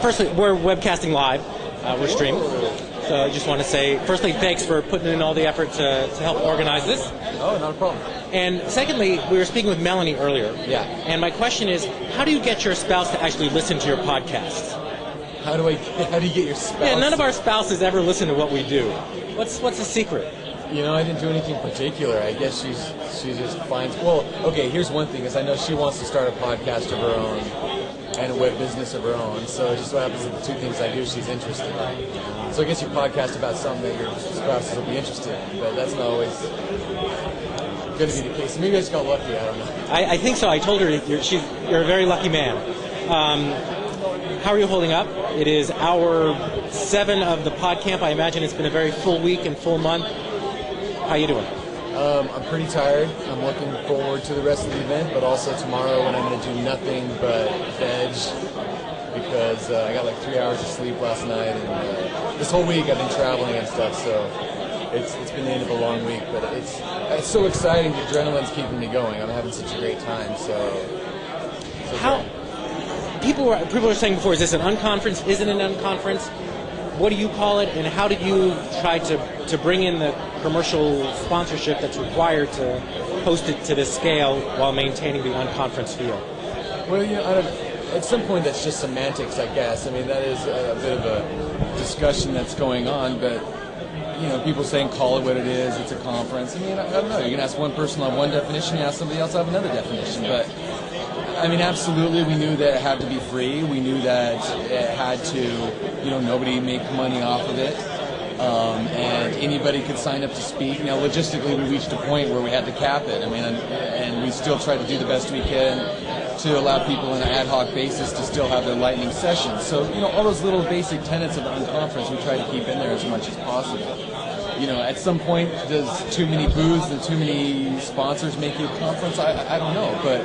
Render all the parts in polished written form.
firstly, we're webcasting live. We're streaming. So I just want to say, firstly, thanks for putting in all the effort to help organize this. Oh, not a problem. And secondly, we were speaking with Melanie earlier. Yeah. And my question is, how do you get your spouse to actually listen to your podcasts? How do you get your spouse? Yeah, none of our spouses ever listen to what we do. What's the secret? You know, I didn't do anything particular. I guess she just finds. Well, okay. Here's one thing: is I know she wants to start a podcast of her own and a web business of her own. So it just so happens that the two things I do, she's interested in. So I guess you podcast about something that your spouses will be interested in, but that's not always going to be the case. Maybe I just got lucky. I don't know. I think so. I told her you're a very lucky man. How are you holding up? It is hour 7 of the PodCamp. I imagine it's been a very full week and full month. How you doing? I'm pretty tired. I'm looking forward to the rest of the event, but also tomorrow when I'm going to do nothing but veg because I got like 3 hours of sleep last night, and this whole week I've been traveling and stuff, so it's been the end of a long week, but it's so exciting. The adrenaline's keeping me going. I'm having such a great time. How? People are saying before, is this an unconference? Is it an unconference? What do you call it? And how did you try to bring in the commercial sponsorship that's required to host it to this scale while maintaining the unconference feel? Well, you know, at some point that's just semantics, I guess. I mean, that is a bit of a discussion that's going on, but you know, people saying call it what it is, it's a conference. I mean, I don't know. You can ask one person on one definition, you ask somebody else have another definition, but I mean, absolutely, we knew that it had to be free. We knew that it had to, you know, nobody make money off of it, and anybody could sign up to speak. Now, logistically, we reached a point where we had to cap it. I mean, and we still try to do the best we can to allow people on an ad hoc basis to still have their lightning sessions. So, you know, all those little basic tenets of the unconference, we try to keep in there as much as possible. You know, at some point, does too many booths and too many sponsors make you a conference? I don't know, but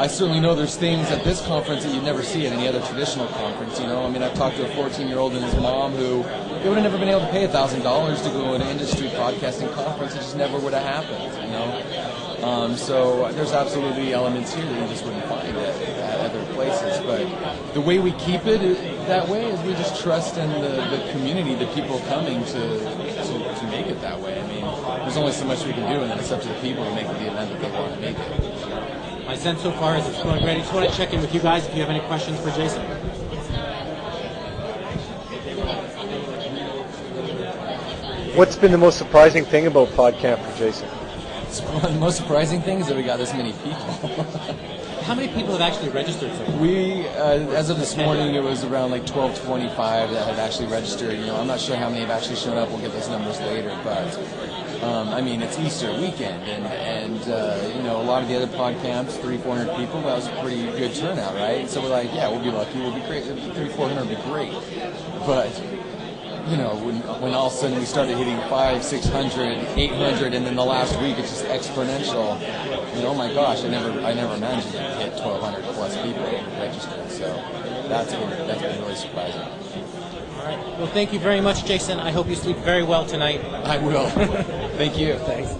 I certainly know there's things at this conference that you'd never see at any other traditional conference. You know, I mean, I've talked to a 14-year-old and his mom who they would have never been able to pay $1,000 to go to an industry podcasting conference. It just never would have happened. You know, so there's absolutely elements here that you just wouldn't find at other places. But the way we keep it that way is we just trust in the community, the people coming to make it that way. I mean, there's only so much we can do, and then it's up to the people to make the event that they want to make it. My sense so far is it's going great. I just want to check in with you guys if you have any questions for Jason. What's been the most surprising thing about PodCamp for Jason? One of the most surprising things is that we got this many people. How many people have actually registered so far? We, as of this morning, it was around like 1225 that had actually registered. You know, I'm not sure how many have actually shown up. We'll get those numbers later, but I mean, it's Easter weekend, and you know, a lot of the other PodCamps, 300-400 people. That was a pretty good turnout, right? So we're like, yeah, we'll be lucky. We'll be great. 300-400 would be great, but you know, when all of a sudden we started hitting 500, 600, 800, and then the last week it's just exponential. You know, oh my gosh, I never imagined it would hit 1,200 plus people registered. So that's been really surprising. All right. Well, thank you very much, Jason. I hope you sleep very well tonight. I will. Thank you. Thanks.